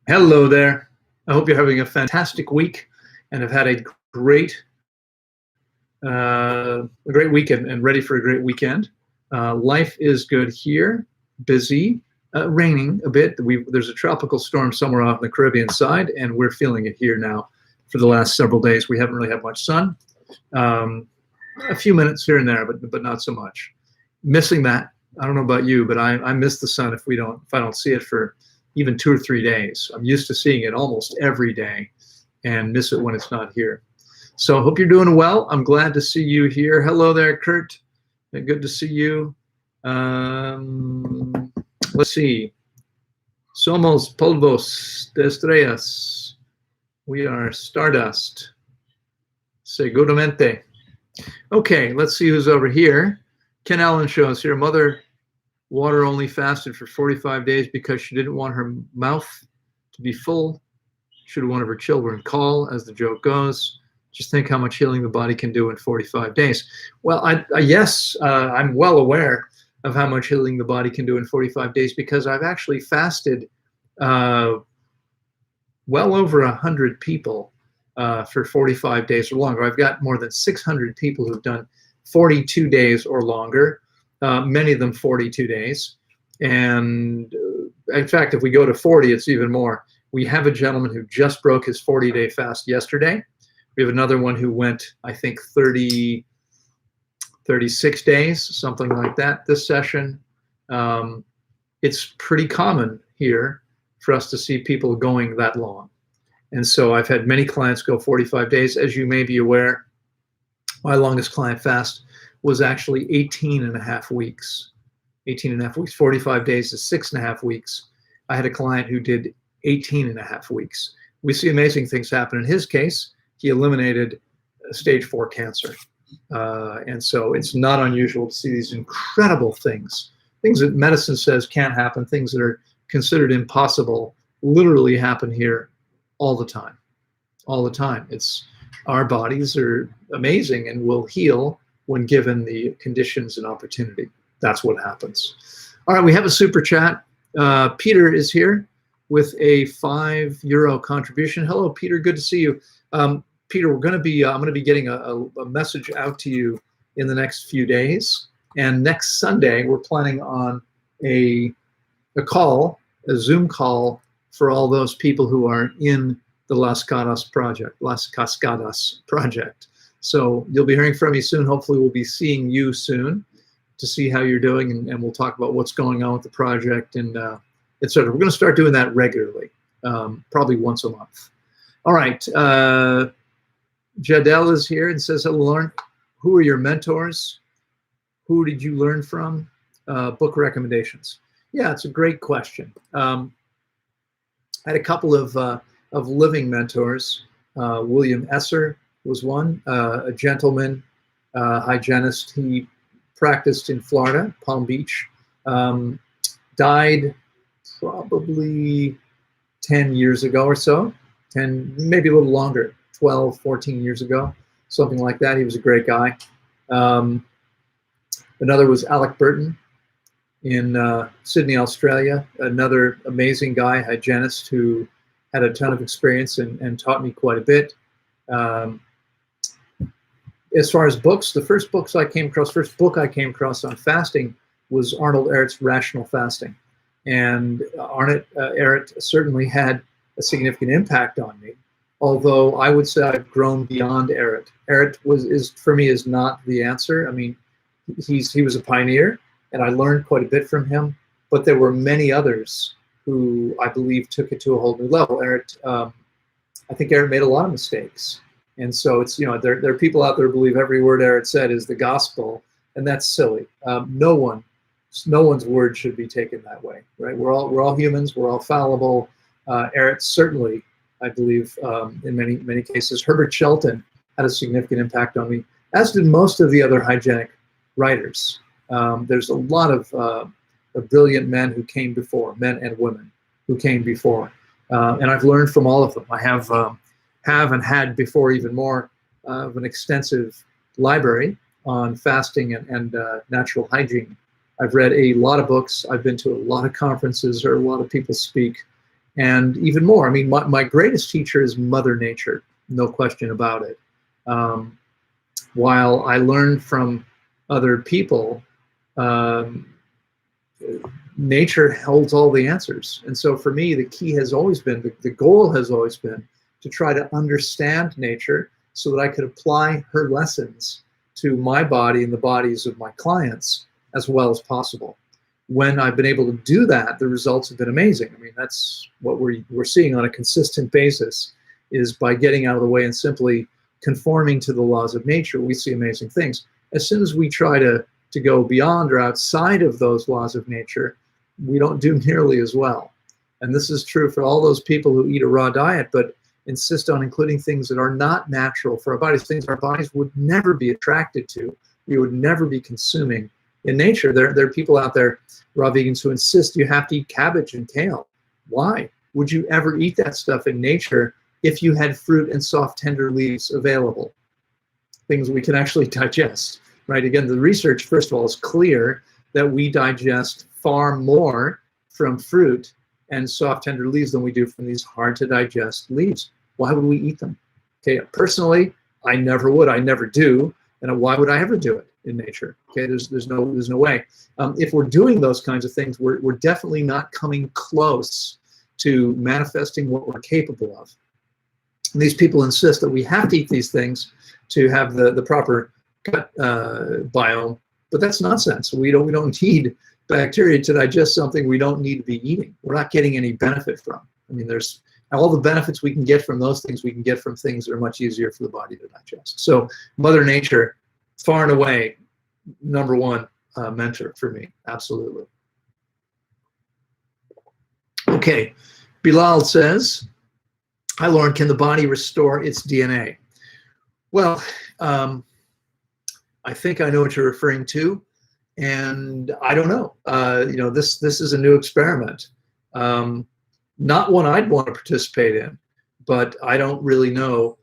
Hello there. I hope you're having a fantastic week and have had great, a great weekend and ready for a great weekend. Life is good here, busy, raining a bit. There's a tropical storm somewhere off the Caribbean side, and we're feeling it here now for the last several days. We haven't really had much sun, um, a few minutes here and there, but not so much. Missing that. I don't know about you, but I miss the sun if I don't see it for even 2 or 3 days. I'm used to seeing it almost every day and miss it when it's not here. So I hope you're doing well. I'm glad to see you here. Hello there, Kurt. Good to see you. Let's see. Somos polvos de estrellas. We are stardust. Seguramente. Okay, let's see who's over here. Ken Allen shows here. Mother water only fasted for 45 days because she didn't want her mouth to be full. Should one of her children call, as the joke goes. Just think how much healing the body can do in 45 days. Well, yes, I'm well aware of how much healing the body can do in 45 days because I've actually fasted well over 100 people for 45 days or longer. I've got more than 600 people who've done 42 days or longer. Many of them 42 days. And in fact, if we go to 40, it's even more. We have a gentleman who just broke his 40-day fast yesterday. We have another one who went, I think, 36 days, something like that, this session. It's pretty common here for us to see people going that long. And so I've had many clients go 45 days. As you may be aware, my longest client fast was actually 18 and a half weeks. 18 and a half weeks, 45 days is 6.5 weeks. I had a client who did 18 and a half weeks. We see amazing things happen. In his case, he eliminated stage 4 cancer. And so it's not unusual to see these incredible things that medicine says can't happen, things that are considered impossible, literally happen here all the time. All the time. Our bodies are amazing and will heal when given the conditions and opportunity. That's what happens. All right, we have a super chat. Peter is here with a €5 contribution. Hello, Peter. Good to see you. Peter, I'm going to be getting a message out to you in the next few days. And next Sunday, we're planning on a Zoom call for all those people who are in the Las Cascadas project. So you'll be hearing from me soon. Hopefully we'll be seeing you soon to see how you're doing, and we'll talk about what's going on with the project and et cetera. We're going to start doing that regularly, probably once a month. All right. Jadel is here and says, hello, Loren. Who are your mentors? Who did you learn from? Book recommendations. Yeah, it's a great question. I had a couple of living mentors. William Esser was one, a gentleman, hygienist. He practiced in Florida, Palm Beach, died probably 10 years ago or so, 10, maybe a little longer, 12, 14 years ago, something like that. He was a great guy. Another was Alec Burton in Sydney, Australia, another amazing guy, hygienist, who had a ton of experience and taught me quite a bit. As far as books, the first book I came across on fasting was Arnold Ehret's Rational Fasting. And Arnold Ehret certainly had a significant impact on me, although I would say I've grown beyond Ehret. Ehret for me is not the answer. I mean, he was a pioneer, and I learned quite a bit from him, but there were many others who I believe took it to a whole new level. Ehret, I think Ehret made a lot of mistakes. And so it's, there are people out there who believe every word Ehret said is the gospel, and that's silly. No one's word should be taken that way, right? We're all humans. We're all fallible. Ehret certainly, I believe, in many cases. Herbert Shelton had a significant impact on me, as did most of the other hygienic writers. There's a lot of brilliant men who came before, men and women who came before, and I've learned from all of them. I have and had before even more of an extensive library on fasting and natural hygiene. I've read a lot of books. I've been to a lot of conferences, heard a lot of people speak, And even more, I mean, my greatest teacher is Mother Nature, no question about it. While I learned from other people, nature holds all the answers. And so for me, the key has always been, the goal has always been to try to understand nature so that I could apply her lessons to my body and the bodies of my clients as well as possible. When I've been able to do that, the results have been amazing. I mean, that's what we're seeing on a consistent basis, is by getting out of the way and simply conforming to the laws of nature, we see amazing things. As soon as we try to go beyond or outside of those laws of nature, we don't do nearly as well. And this is true for all those people who eat a raw diet, but insist on including things that are not natural for our bodies, things our bodies would never be attracted to, we would never be consuming in nature. There are people out there, raw vegans, who insist you have to eat cabbage and kale. Why would you ever eat that stuff in nature if you had fruit and soft, tender leaves available? Things we can actually digest, right? Again, the research, first of all, is clear that we digest far more from fruit and soft, tender leaves than we do from these hard to digest leaves. Why would we eat them? Okay, personally, I never would. I never do. And why would I ever do it in nature? Okay, there's no way. If we're doing those kinds of things, we're definitely not coming close to manifesting what we're capable of. And these people insist that we have to eat these things to have the proper gut biome, but that's nonsense. We don't need bacteria to digest something we don't need to be eating. We're not getting any benefit from. I mean, there's all the benefits we can get from those things, we can get from things that are much easier for the body to digest. So Mother Nature, far and away, number one mentor for me, absolutely. Okay, Bilal says, hi Loren, can the body restore its DNA? Well, I think I know what you're referring to, and I don't know. This is a new experiment. Not one I'd want to participate in, but I don't really know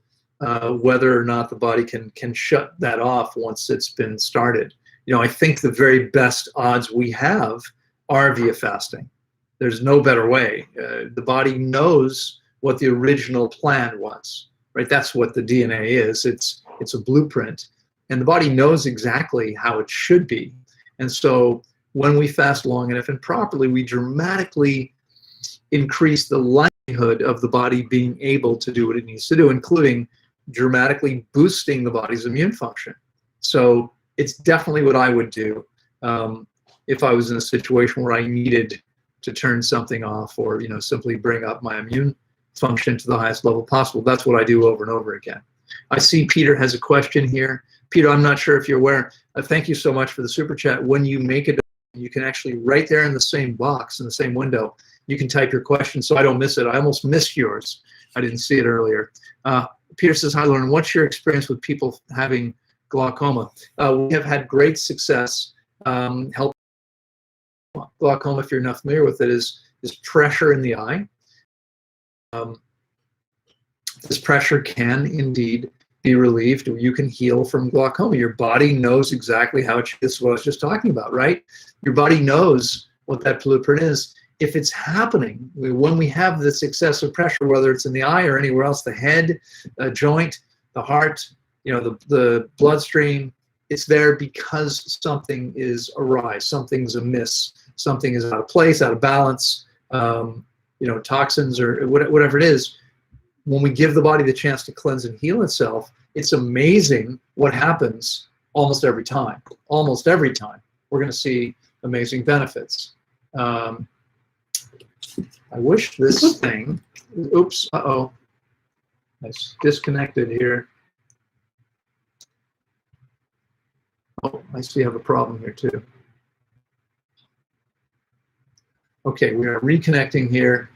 whether or not the body can shut that off once it's been started. I think the very best odds we have are via fasting. There's no better way. The body knows what the original plan was, right? That's what the DNA is. It's a blueprint, and the body knows exactly how it should be. And so when we fast long enough and properly, we dramatically increase the likelihood of the body being able to do what it needs to do, including dramatically boosting the body's immune function. So it's definitely what I would do if I was in a situation where I needed to turn something off or simply bring up my immune function to the highest level possible. That's what I do over and over again. I see Peter has a question here. Peter, I'm not sure if you're aware. Thank you so much for the super chat. When you make it, you can actually, right there in the same box, in the same window, you can type your question so I don't miss it. I almost missed yours. I didn't see it earlier. Peter says, hi, Loren. What's your experience with people having glaucoma? We have had great success helping. Glaucoma, if you're not familiar with it, is pressure in the eye. This pressure can indeed be relieved. You can heal from glaucoma. Your body knows exactly how this is what I was just talking about, right? Your body knows what that blueprint is. If it's happening, when we have this excessive pressure, whether it's in the eye or anywhere else, the head, joint, the heart, the bloodstream, it's there because something is awry, something's amiss, something is out of place, out of balance, toxins or whatever it is. When we give the body the chance to cleanse and heal itself, it's amazing what happens almost every time. Almost every time, we're going to see amazing benefits. I wish this thing, oops, uh-oh, it's disconnected here. Oh, I see I have a problem here too. Okay, we are reconnecting here.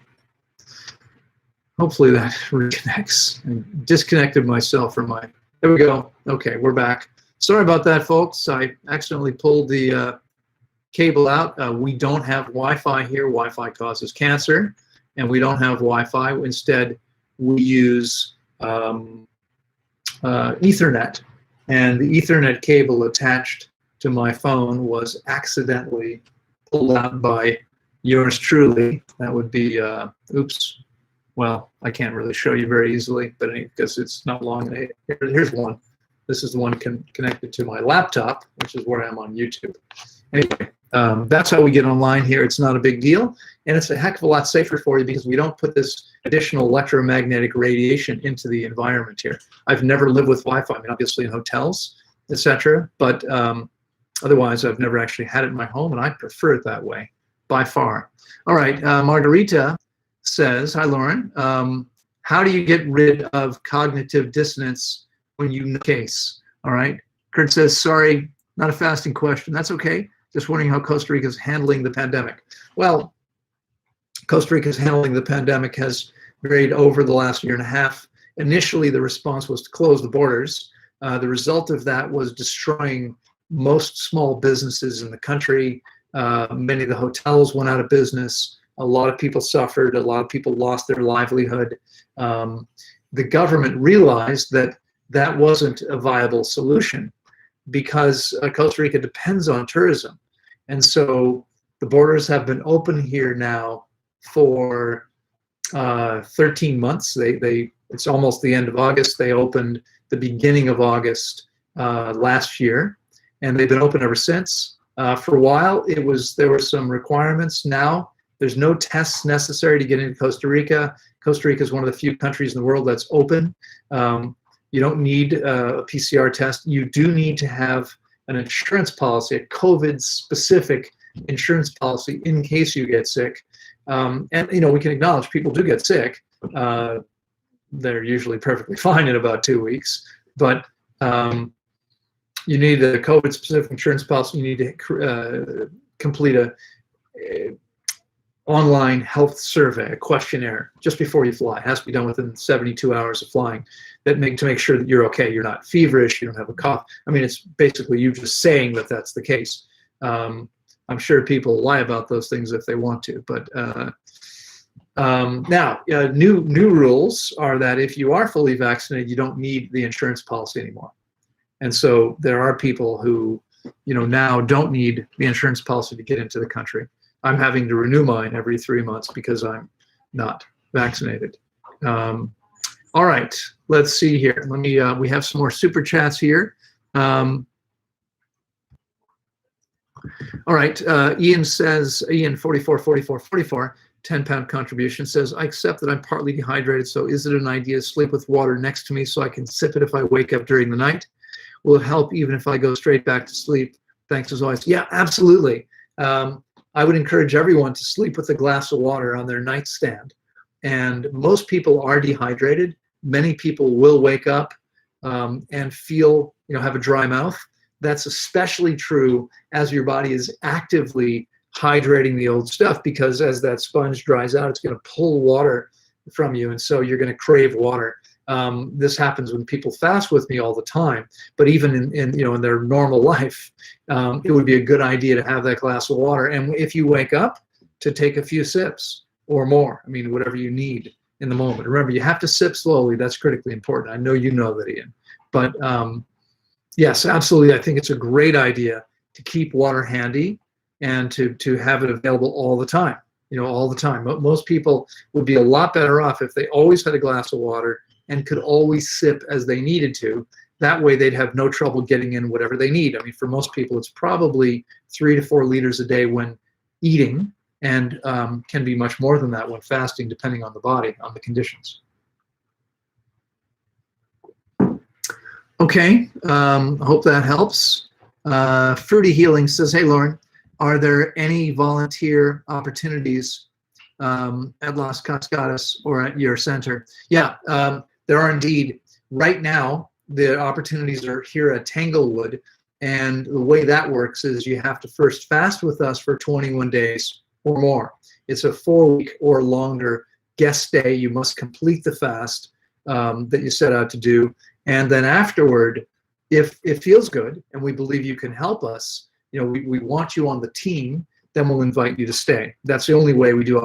Hopefully that reconnects. I disconnected myself from my, there we go. Okay, we're back. Sorry about that, folks. I accidentally pulled the cable out. We don't have Wi-Fi here. Wi-Fi causes cancer, and we don't have Wi-Fi. Instead, we use Ethernet, and the Ethernet cable attached to my phone was accidentally pulled out by yours truly. That would be, oops, well, I can't really show you very easily, but because it's not long. Here's one. This is the one connected to my laptop, which is where I'm on YouTube. Anyway, that's how we get online here. It's not a big deal, and it's a heck of a lot safer for you because we don't put this additional electromagnetic radiation into the environment here. I've never lived with Wi-Fi. I mean, obviously in hotels, etc., but otherwise I've never actually had it in my home, and I prefer it that way by far. All right, Margarita says, hi, Loren. How do you get rid of cognitive dissonance when you know case? All right. Kurt says, sorry, not a fasting question. That's okay. Just wondering how Costa Rica is handling the pandemic. Well, Costa Rica's handling the pandemic has varied over the last year and a half. Initially, the response was to close the borders. The result of that was destroying most small businesses in the country. Many of the hotels went out of business. A lot of people suffered. A lot of people lost their livelihood. The government realized that that wasn't a viable solution because Costa Rica depends on tourism. And so the borders have been open here now for 13 months. It's almost the end of August. They opened the beginning of August last year, and they've been open ever since. For a while, there were some requirements. Now there's no tests necessary to get into Costa Rica. Costa Rica is one of the few countries in the world that's open. You don't need a PCR test. You do need to have an insurance policy, a COVID-specific insurance policy in case you get sick. And we can acknowledge people do get sick. They're usually perfectly fine in about 2 weeks, but you need a COVID-specific insurance policy. You need to complete a online health survey, a questionnaire, just before you fly. It has to be done within 72 hours of flying to make sure that you're okay. You're not feverish. You don't have a cough. I mean, it's basically you just saying that that's the case. I'm sure people lie about those things if they want to, but now new rules are that if you are fully vaccinated, you don't need the insurance policy anymore. And so there are people who, now don't need the insurance policy to get into the country. I'm having to renew mine every 3 months because I'm not vaccinated. All right, let's see here. We have some more super chats here. All right, Ian says, Ian 444444, 10-pound contribution, says, I accept that I'm partly dehydrated, so is it an idea to sleep with water next to me so I can sip it if I wake up during the night? Will it help even if I go straight back to sleep? Thanks as always. Yeah, absolutely. I would encourage everyone to sleep with a glass of water on their nightstand. And most people are dehydrated. Many people will wake up and feel, have a dry mouth. That's especially true as your body is actively hydrating the old stuff, because as that sponge dries out, it's going to pull water from you, and so you're going to crave water. This happens when people fast with me all the time, but even in their normal life, it would be a good idea to have that glass of water. And if you wake up, to take a few sips or more. I mean, whatever you need in the moment. Remember, you have to sip slowly. That's critically important. I know you know that, Ian. But yes, absolutely. I think it's a great idea to keep water handy and to have it available all the time. All the time. Most people would be a lot better off if they always had a glass of water and could always sip as they needed to. That way they'd have no trouble getting in whatever they need. I mean, for most people, it's probably 3 to 4 liters a day when eating, and can be much more than that when fasting, depending on the body, on the conditions. Okay, I hope that helps. Fruity Healing says, hey, Loren, are there any volunteer opportunities at Las Cascadas or at your center? Yeah, there are indeed. Right now, the opportunities are here at Tanglewood, and the way that works is you have to first fast with us for 21 days or more. It's a 4-week or longer guest stay. You must complete the fast that you set out to do, and then afterward, if it feels good and we believe you can help us, we want you on the team, then we'll invite you to stay. That's the only way we do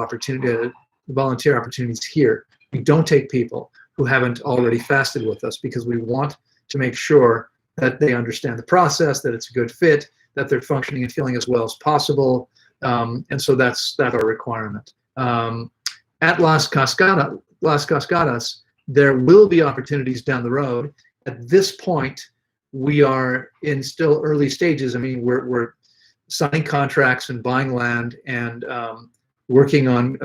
volunteer opportunities here. We don't take people who haven't already fasted with us because we want to make sure that they understand the process, that it's a good fit, that they're functioning and feeling as well as possible. And so that's our requirement. At Las Cascadas, there will be opportunities down the road. At this point, we are in still early stages. I mean, we're signing contracts and buying land and working on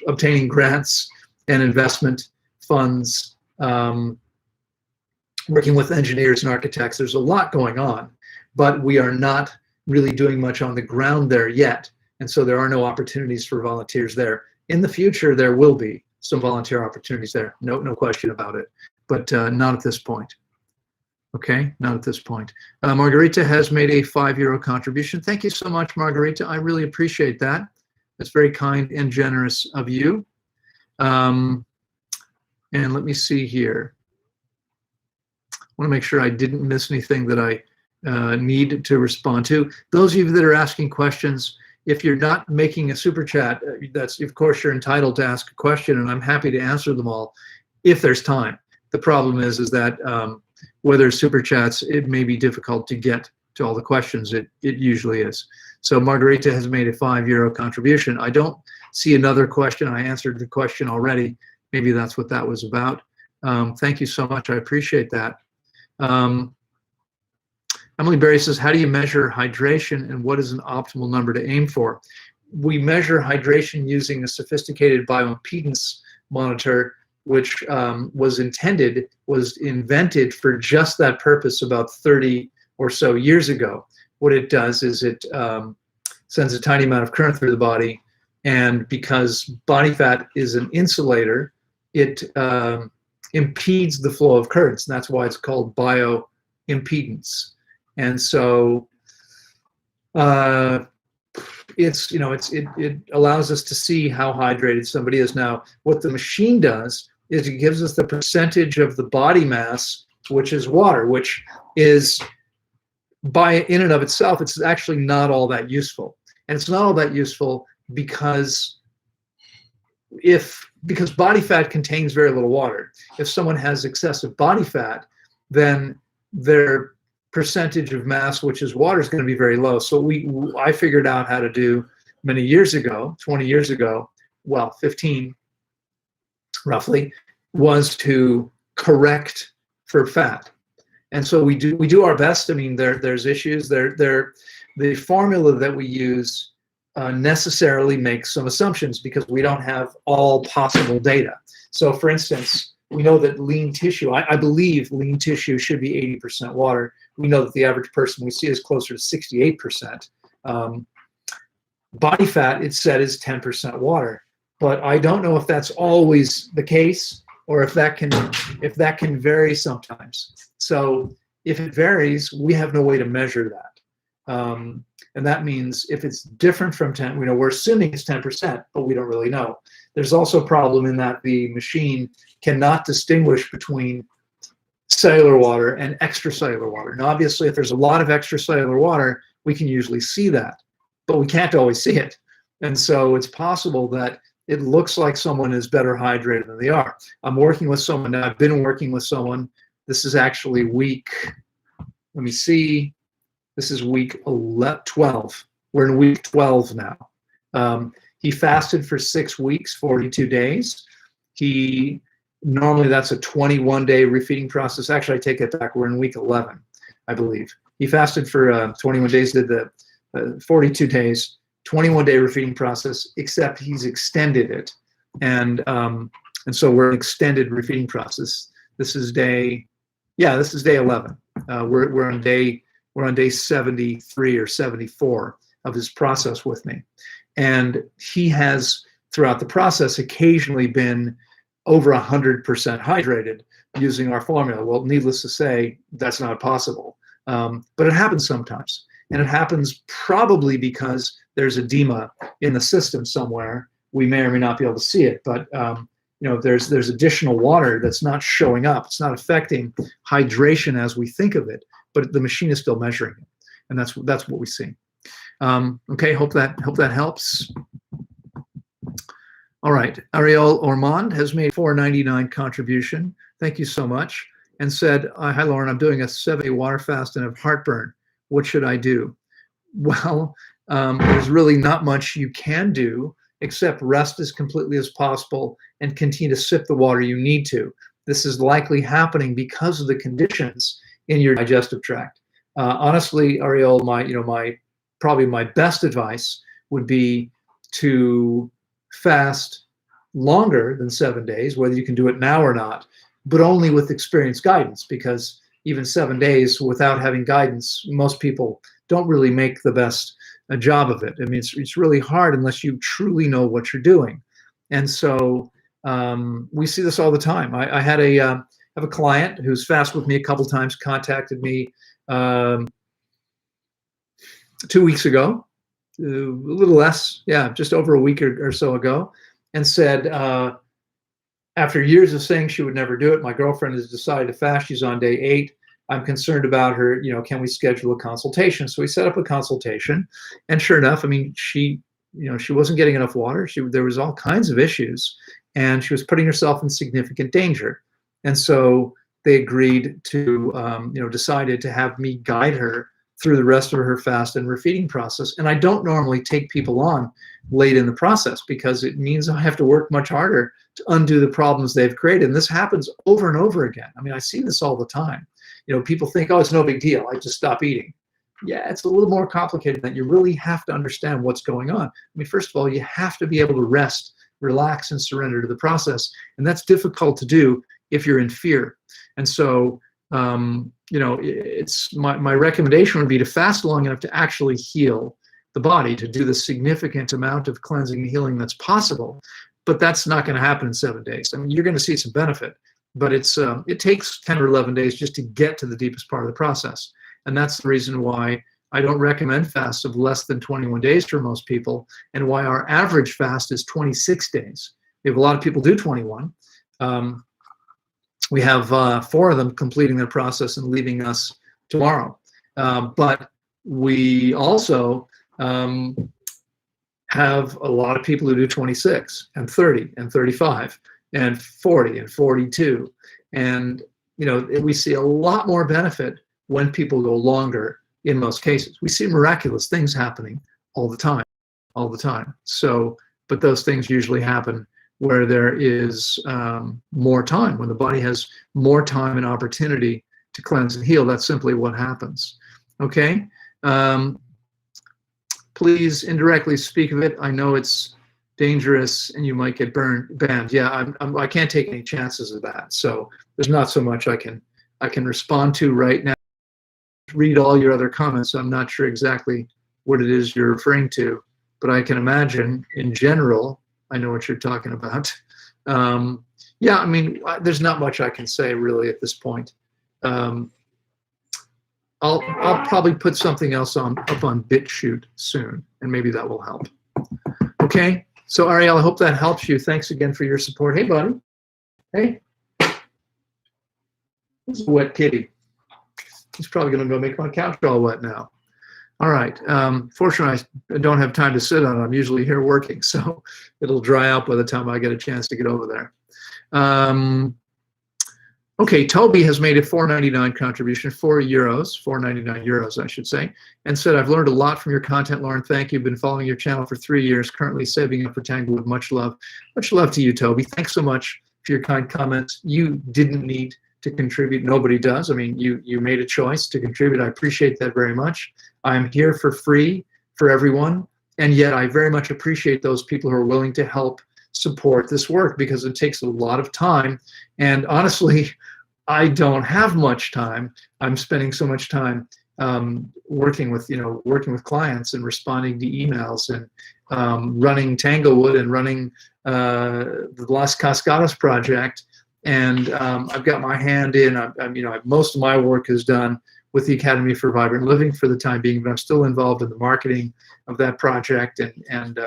obtaining grants and investment funds, working with engineers and architects. There's a lot going on, but we are not really doing much on the ground there yet. And so there are no opportunities for volunteers there. In the future, there will be some volunteer opportunities there. No question about it, but not at this point. Okay, not at this point. Margarita has made a €5 contribution. Thank you so much, Margarita. I really appreciate that. That's very kind and generous of you. And let me see here. I want to make sure I didn't miss anything that I need to respond to. Those of you that are asking questions, if you're not making a super chat, that's, of course, you're entitled to ask a question, and I'm happy to answer them all if there's time. The problem is that whether super chats, it may be difficult to get to all the questions. It usually is. So Margarita has made a €5 contribution. I don't see another question. I answered the question already. Maybe that's what that was about. Thank you so much. I appreciate that. Emily Berry says, how do you measure hydration and what is an optimal number to aim for? We measure hydration using a sophisticated bioimpedance monitor, which was invented for just that purpose about 30 or so years ago. What it does is it sends a tiny amount of current through the body, and because body fat is an insulator, it impedes the flow of currents, and that's why it's called bioimpedance. And so it allows us to see how hydrated somebody is. Now, what the machine does is it gives us the percentage of the body mass, which is water, which is, in and of itself, it's actually not all that useful. And it's not all that useful because body fat contains very little water. If someone has excessive body fat, then their percentage of mass, which is water, is going to be very low. So I figured out how to do many years ago, 20 years ago, well, 15 roughly, was to correct for fat. And so we do our best. I mean, there's issues. The formula that we use necessarily makes some assumptions because we don't have all possible data. So for instance, we know that lean tissue, I believe lean tissue should be 80% water. We know that the average person we see is closer to 68%. Body fat, it's said, is 10% water. But I don't know if that's always the case or if that can vary sometimes. So if it varies, we have no way to measure that. And that means if it's different from 10, we're assuming it's 10%, but we don't really know. There's also a problem in that the machine cannot distinguish between cellular water and extracellular water. Now, obviously, if there's a lot of extracellular water, we can usually see that, but we can't always see it. And so it's possible that it looks like someone is better hydrated than they are. I'm working with someone now. I've been working with someone. This is actually week, let me see. This is week 12. We're in week 12 now. He fasted for 6 weeks, 42 days. Normally that's a 21-day refeeding process. Actually, I take it back. We're in week 11, I believe. He fasted for 21 days, did the 42 days, 21-day refeeding process, except he's extended it. And so we're an extended refeeding process. This is day 11. We're on day 73 or 74 of his process with me. And he has, throughout the process, occasionally been over 100% hydrated using our formula. Well, needless to say, that's not possible. But it happens sometimes. And it happens probably because there's edema in the system somewhere. We may or may not be able to see it, but there's additional water that's not showing up. It's not affecting hydration as we think of it, but the machine is still measuring it. And that's what we see. Okay, hope that helps. All right, Ariel Ormond has made $4.99 contribution. Thank you so much. And said, hi, Loren, I'm doing a 7-day water fast and have heartburn. What should I do? Well, there's really not much you can do except rest as completely as possible and continue to sip the water you need to. This is likely happening because of the conditions in your digestive tract. Honestly, Ariel, probably my best advice would be to fast longer than 7 days, whether you can do it now or not, but only with experienced guidance, because even 7 days without having guidance, most people don't really make the best job of it. I mean, it's really hard unless you truly know what you're doing. And so we see this all the time. I have a client who's fasted with me a couple times, contacted me 2 weeks ago, a little less, just over a week or so ago, and said, after years of saying she would never do it, my girlfriend has decided to fast. She's on day 8. I'm concerned about her. Can we schedule a consultation? So we set up a consultation, and sure enough, I mean, she wasn't getting enough water. There was all kinds of issues, and she was putting herself in significant danger. And so they agreed to, decided to have me guide her through the rest of her fast and her feeding process. And I don't normally take people on late in the process because it means I have to work much harder to undo the problems they've created. And this happens over and over again. I mean, I see this all the time. People think, oh, it's no big deal. I just stop eating. Yeah, it's a little more complicated than that. You really have to understand what's going on. I mean, first of all, you have to be able to rest, relax, and surrender to the process. And that's difficult to do if you're in fear. And so, it's my recommendation would be to fast long enough to actually heal the body, to do the significant amount of cleansing and healing that's possible. But that's not going to happen in 7 days. I mean, you're going to see some benefit, but it takes 10 or 11 days just to get to the deepest part of the process. And that's the reason why I don't recommend fasts of less than 21 days for most people, and why our average fast is 26 days. We have a lot of people do 21. We have 4 of them completing their process and leaving us tomorrow. But we also have a lot of people who do 26 and 30 and 35 and 40 and 42. And, we see a lot more benefit when people go longer in most cases. We see miraculous things happening all the time. So, but those things usually happen where there is more time, when the body has more time and opportunity to cleanse and heal. That's simply what happens. Okay? Please indirectly speak of it. I know it's dangerous and you might get banned. Yeah, I can't take any chances of that. So there's not so much I can respond to right now. Read all your other comments. I'm not sure exactly what it is you're referring to, but I can imagine in general, I know what you're talking about. Yeah, I mean, there's not much I can say really at this point. I'll probably put something else up on BitChute soon, and maybe that will help. Okay, so Ariel, I hope that helps you. Thanks again for your support. Hey, buddy. Hey. This is a wet kitty. He's probably going to go make my couch all wet now. All right. Fortunately, I don't have time to sit on it. I'm usually here working, so it'll dry out by the time I get a chance to get over there. Okay, Toby has made a $4.99 contribution, €4.99, I should say, and said, I've learned a lot from your content, Loren. Thank you. Been following your channel for 3 years, currently saving up for Tanglewood. Much love. Much love to you, Toby. Thanks so much for your kind comments. You didn't need to contribute. Nobody does. I mean, you made a choice to contribute. I appreciate that very much. I'm here for free for everyone, and yet I very much appreciate those people who are willing to help support this work, because it takes a lot of time, and honestly, I don't have much time. I'm spending so much time working with clients and responding to emails and running Tanglewood and running the Las Cascadas project, and I've got my hand in. Most of my work is done with the Academy for Vibrant Living for the time being, but I'm still involved in the marketing of that project, and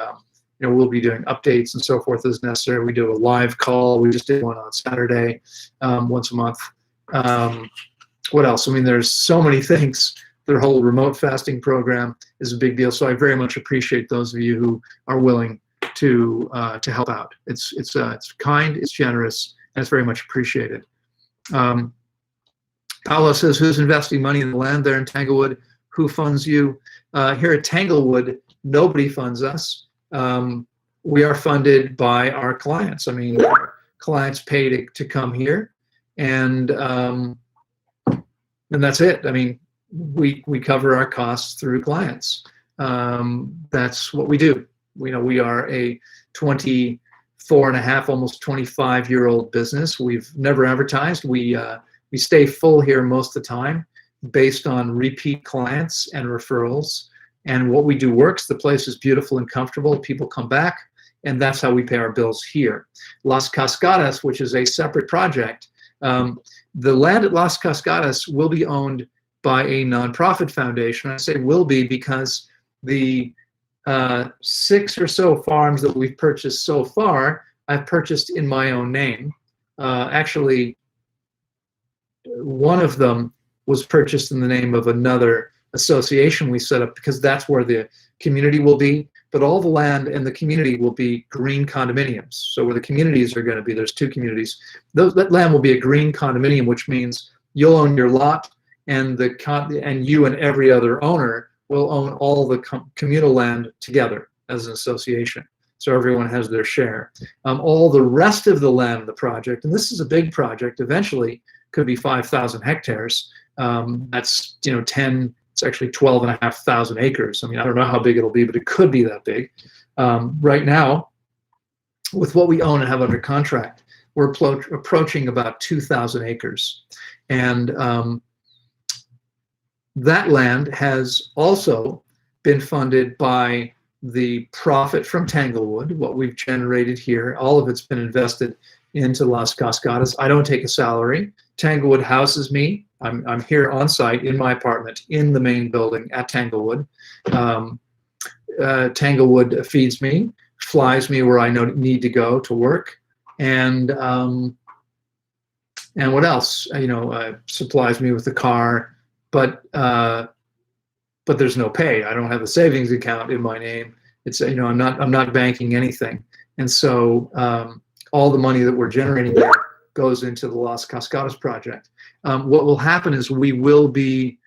we'll be doing updates and so forth as necessary. We do a live call. We just did one on Saturday, once a month. What else? I mean, there's so many things. Their whole remote fasting program is a big deal. So I very much appreciate those of you who are willing to help out. It's kind, it's generous, and it's very much appreciated. Paolo says, who's investing money in the land there in Tanglewood? Who funds you? Here at Tanglewood, Nobody funds us. We are funded by our clients. I mean, our clients pay to come here, and that's it. I mean, we cover our costs through clients. That's what we do. We are a 24 and a half, almost 25-year-old business. We've never advertised. We stay full here most of the time based on repeat clients and referrals. And what we do works. The place is beautiful and comfortable. People come back, and that's how we pay our bills here. Las Cascadas, which is a separate project, the land at Las Cascadas will be owned by a nonprofit foundation. I say will be because the 6 or so farms that we've purchased so far, I've purchased in my own name. Actually, one of them was purchased in the name of another association we set up because that's where the community will be. But all the land and the community will be green condominiums. So where the communities are going to be, there's 2 communities. That land will be a green condominium, which means you'll own your lot, and you and every other owner will own all the communal land together as an association. So everyone has their share. All the rest of the land of the project, and this is a big project, eventually could be 5,000 hectares. That's 10. It's actually 12,500 acres. I mean, I don't know how big it'll be, but it could be that big. Right now, with what we own and have under contract, we're approaching about 2,000 acres. And that land has also been funded by the profit from Tanglewood, what we've generated here. All of it's been invested into Las Cascadas. I don't take a salary. Tanglewood houses me. I'm here on site in my apartment in the main building at Tanglewood. Tanglewood feeds me, flies me where I need to go to work, and what else? Supplies me with the car, but there's no pay. I don't have a savings account in my name. It's I'm not banking anything, and so all the money that we're generating there goes into the Las Cascadas project. What will happen is we will be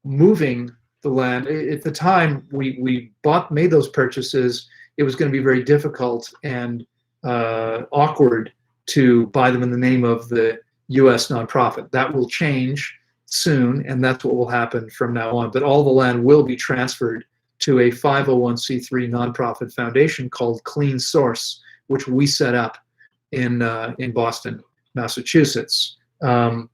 moving the land. At the time we made those purchases, it was going to be very difficult and awkward to buy them in the name of the U.S. nonprofit. That will change soon, and that's what will happen from now on. But all the land will be transferred to a 501c3 nonprofit foundation called Clean Source, which we set up in Boston, Massachusetts. And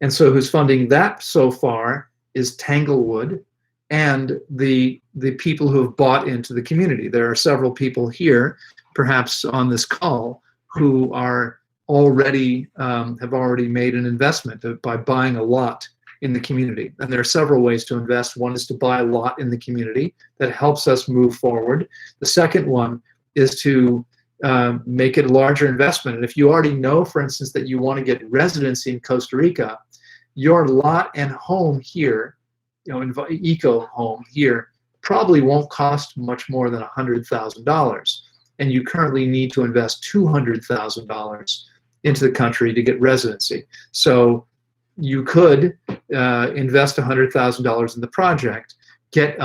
so who's funding that so far is Tanglewood and the people who have bought into the community. There are several people here, perhaps on this call, who are already have already made an investment by buying a lot in the community. And there are several ways to invest. One is to buy a lot in the community that helps us move forward. The second one is to make it a larger investment. And if you already know, for instance, that you want to get residency in Costa Rica, your lot and home here, eco home here, probably won't cost much more than $100,000. And you currently need to invest $200,000 into the country to get residency. So you could invest $100,000 in the project, get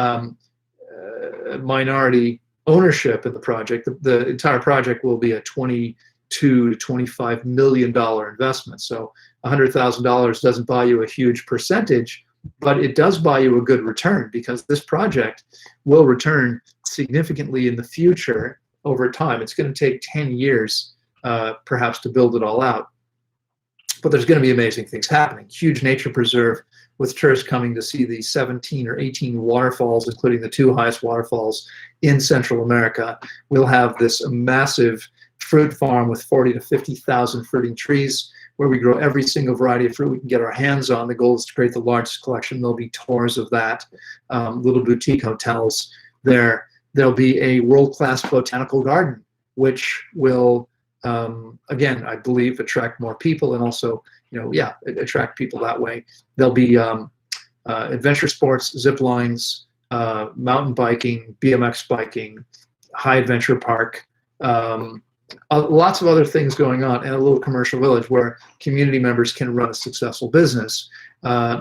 minority ownership in the project. The entire project will be a $22 to $25 million investment. So $100,000 doesn't buy you a huge percentage, but it does buy you a good return, because this project will return significantly in the future over time. It's going to take 10 years perhaps to build it all out. But there's going to be amazing things happening. Huge nature preserve with tourists coming to see the 17 or 18 waterfalls, including the 2 highest waterfalls in Central America. We'll have this massive fruit farm with 40 to 50,000 fruiting trees where we grow every single variety of fruit we can get our hands on. The goal is to create the largest collection. There'll be tours of that, little boutique hotels there. There'll be a world-class botanical garden, which will again, I believe, attract more people, and also, attract people that way. There'll be adventure sports, zip lines, mountain biking, BMX biking, high adventure park, lots of other things going on, and a little commercial village where community members can run a successful business.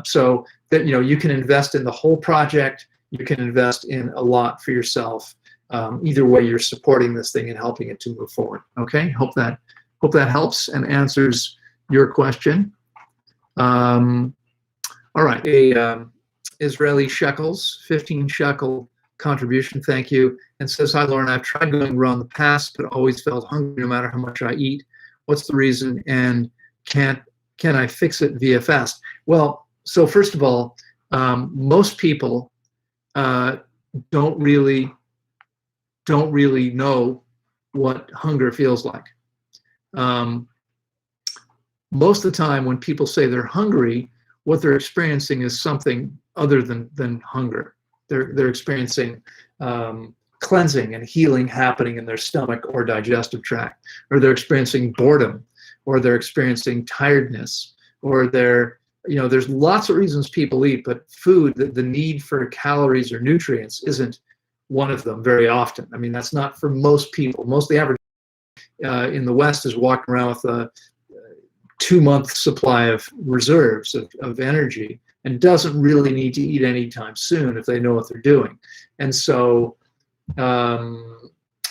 So that you can invest in the whole project. you can invest in a lot for yourself. Either way, you're supporting this thing and helping it to move forward. Okay, hope that helps and answers your question. All right, Israeli shekels, 15 shekel contribution, thank you, and says, hi Loren, I've tried going raw in the past, but always felt hungry no matter how much I eat. What's the reason, and can I fix it via fast? Well, so first of all, most people don't really know what hunger feels like. Most of the time when people say they're hungry, what they're experiencing is something other than hunger. They're experiencing cleansing and healing happening in their stomach or digestive tract, or they're experiencing boredom, or they're experiencing tiredness, or there's lots of reasons people eat, but food, the need for calories or nutrients isn't one of them very often. I mean, that's not for most people. Most of the average in the West is walking around with a 2-month supply of reserves of energy and doesn't really need to eat anytime soon if they know what they're doing. And so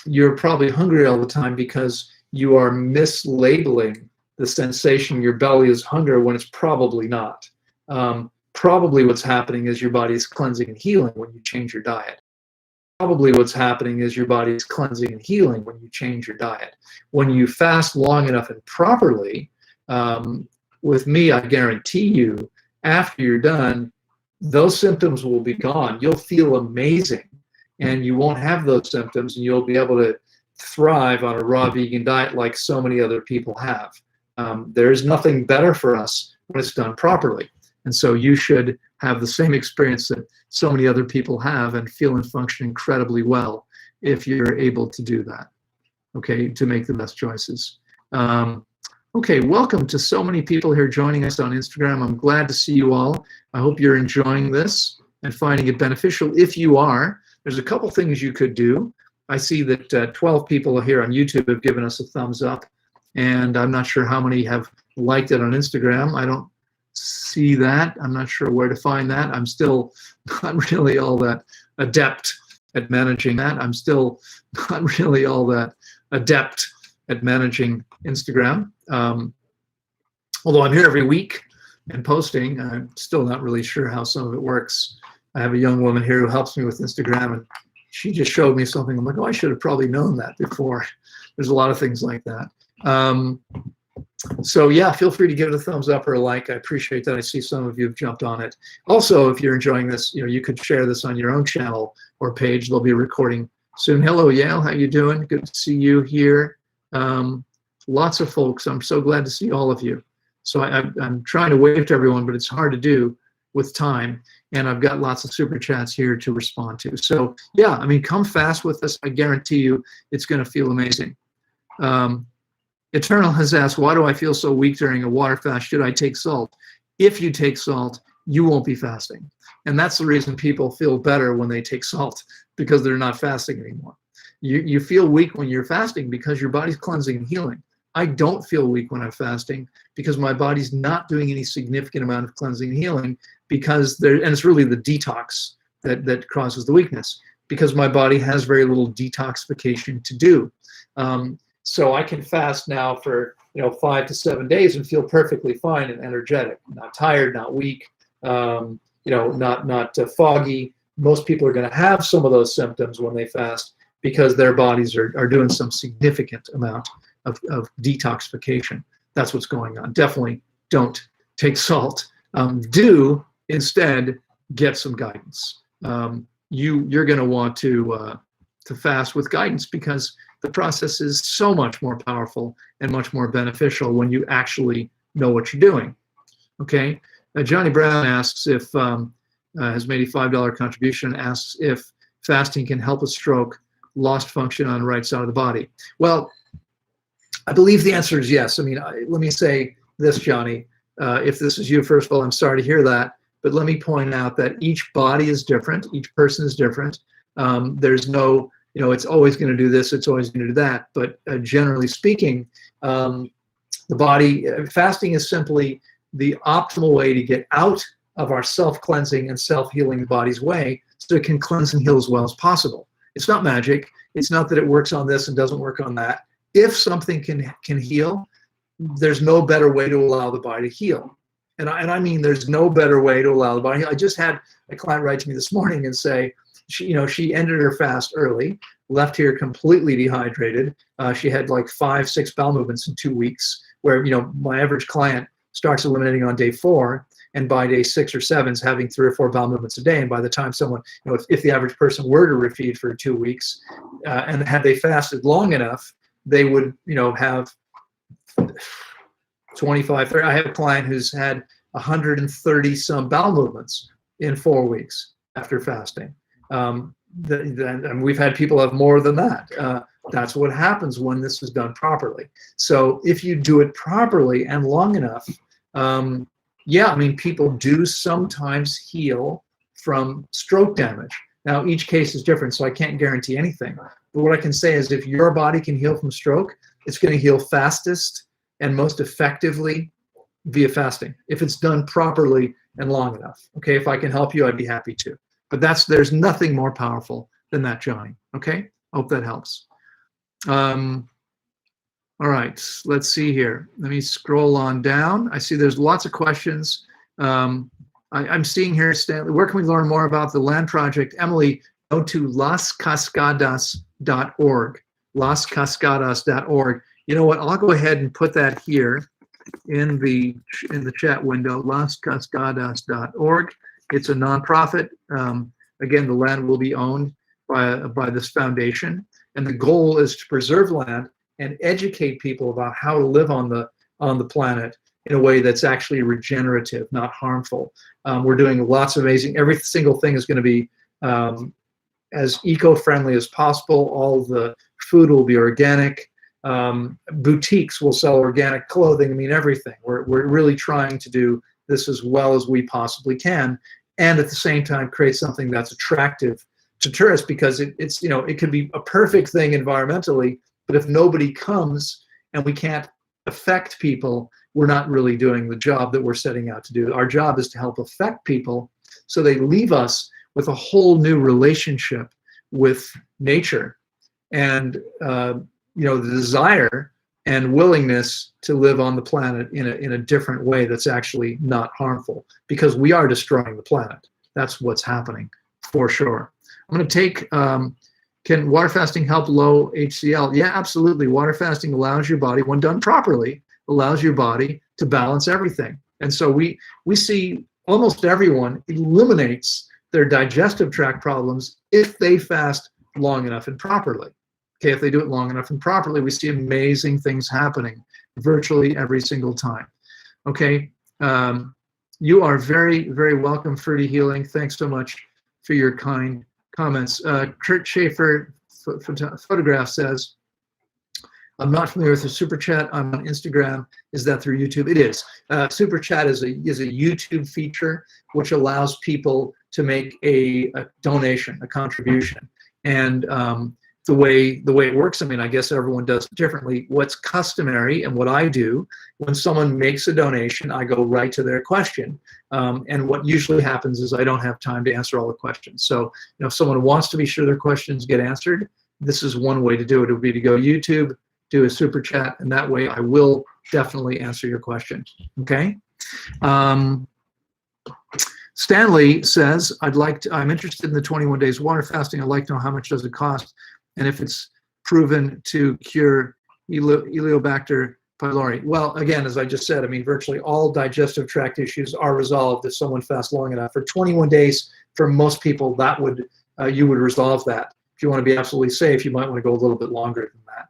you're probably hungry all the time because you are mislabeling the sensation in your belly as hunger when it's probably not. Probably what's happening is your body is cleansing and healing when you change your diet. Probably what's happening is your body is cleansing and healing when you change your diet. When you fast long enough and properly, with me, I guarantee you, after you're done, those symptoms will be gone. You'll feel amazing, and you won't have those symptoms, and you'll be able to thrive on a raw vegan diet like so many other people have. There's nothing better for us when it's done properly. And so you should have the same experience that so many other people have and feel and function incredibly well if you're able to do that, okay, to make the best choices. Okay, welcome to so many people here joining us on Instagram. I'm glad to see you all. I hope you're enjoying this and finding it beneficial. If you are, there's a couple things you could do. I see that 12 people here on YouTube have given us a thumbs up, and I'm not sure how many have liked it on Instagram. I don't see that. I'm not sure where to find that. I'm still not really all that adept at managing that. I'm still not really all that adept at managing Instagram. Although I'm here every week and posting, I'm still not really sure how some of it works. I have a young woman here who helps me with Instagram, and she just showed me something. I'm like, oh, I should have probably known that before. There's a lot of things like that. So yeah, feel free to give it a thumbs up or a like. I appreciate that. I see some of you have jumped on it. Also, if you're enjoying this, you could share this on your own channel or page. They'll be recording soon. Hello, Yale. How you doing? Good to see you here. Lots of folks. I'm so glad to see all of you. So I'm trying to wave to everyone, but it's hard to do with time. And I've got lots of super chats here to respond to. So yeah, I mean, come fast with us. I guarantee you it's going to feel amazing. Eternal has asked, why do I feel so weak during a water fast? Should I take salt? If you take salt, you won't be fasting. And that's the reason people feel better when they take salt, because they're not fasting anymore. You feel weak when you're fasting because your body's cleansing and healing. I don't feel weak when I'm fasting because my body's not doing any significant amount of cleansing and healing, because and it's really the detox that causes the weakness, because my body has very little detoxification to do. So I can fast now for 5 to 7 days and feel perfectly fine and energetic, not tired, not weak, not foggy. Most people are going to have some of those symptoms when they fast because their bodies are doing some significant amount of detoxification. That's what's going on. Definitely don't take salt. Do instead get some guidance. You're going to want to fast with guidance, because the process is so much more powerful and much more beneficial when you actually know what you're doing. Okay. Johnny Brown asks if has made a $5 contribution. Asks if fasting can help a stroke, lost function on the right side of the body. Well, I believe the answer is yes. I mean, let me say this, Johnny. If this is you, first of all, I'm sorry to hear that. But let me point out that each body is different. Each person is different. There's no, it's always going to do this, it's always going to do that. But generally speaking, the body, fasting is simply the optimal way to get out of our self-cleansing and self-healing body's way so it can cleanse and heal as well as possible. It's not magic. It's not that it works on this and doesn't work on that. If something can heal, there's no better way to allow the body to heal. And I mean, there's no better way to allow the body. I just had a client write to me this morning and say, she ended her fast early, left here completely dehydrated. She had like 5-6 bowel movements in 2 weeks, where, my average client starts eliminating on day 4, and by day 6 or 7 is having 3 or 4 bowel movements a day. And by the time someone, if the average person were to refeed for 2 weeks, and had they fasted long enough, they would, have 25, 30. I have a client who's had 130 some bowel movements in 4 weeks after fasting. And we've had people have more than that. That's what happens when this is done properly. So if you do it properly and long enough, people do sometimes heal from stroke damage. Now, each case is different, so I can't guarantee anything. But what I can say is if your body can heal from stroke, it's going to heal fastest and most effectively via fasting, if it's done properly and long enough. Okay, if I can help you, I'd be happy to. But there's nothing more powerful than that, Johnny. Okay, hope that helps. All right, let's see here. Let me scroll on down. I see there's lots of questions. I'm seeing here, Stanley, where can we learn more about the land project? Emily, go to lascascadas.org, lascascadas.org. You know what, I'll go ahead and put that here in the chat window, lascascadas.org. It's a nonprofit. Again, the land will be owned by this foundation, and the goal is to preserve land and educate people about how to live on the planet in a way that's actually regenerative, not harmful. We're doing lots of amazing. Every single thing is going to be as eco-friendly as possible. All the food will be organic. Boutiques will sell organic clothing. I mean, everything. We're really trying to do this as well as we possibly can, and at the same time create something that's attractive to tourists, because it's it could be a perfect thing environmentally, but if nobody comes and we can't affect people, we're not really doing the job that we're setting out to do. Our job is to help affect people so they leave us with a whole new relationship with nature, and the desire and willingness to live on the planet in a different way that's actually not harmful, because we are destroying the planet. That's what's happening for sure. I'm going to take, can water fasting help low HCl? Yeah, absolutely. Water fasting allows your body, when done properly, allows your body to balance everything. And so we see almost everyone eliminates their digestive tract problems if they fast long enough and properly. Okay, if they do it long enough and properly, we see amazing things happening virtually every single time. Okay, you are very, very welcome, Fruity Healing. Thanks so much for your kind comments. Kurt Schaefer Photograph says, I'm not familiar with the Super Chat. I'm on Instagram. Is that through YouTube? It is. Super Chat is a YouTube feature which allows people to make a donation, a contribution. And the way it works, I mean, I guess everyone does it differently. What's customary and what I do, when someone makes a donation, I go right to their question. And what usually happens is I don't have time to answer all the questions. So, if someone wants to be sure their questions get answered, this is one way to do it. It would be to go YouTube, do a super chat, and that way I will definitely answer your question. Okay. Stanley says, I'm interested in the 21 days water fasting. I'd like to know how much does it cost, and if it's proven to cure Helicobacter pylori. Well, again, as I just said, I mean, virtually all digestive tract issues are resolved if someone fasts long enough. For 21 days, for most people, that would you would resolve that. If you want to be absolutely safe, you might want to go a little bit longer than that.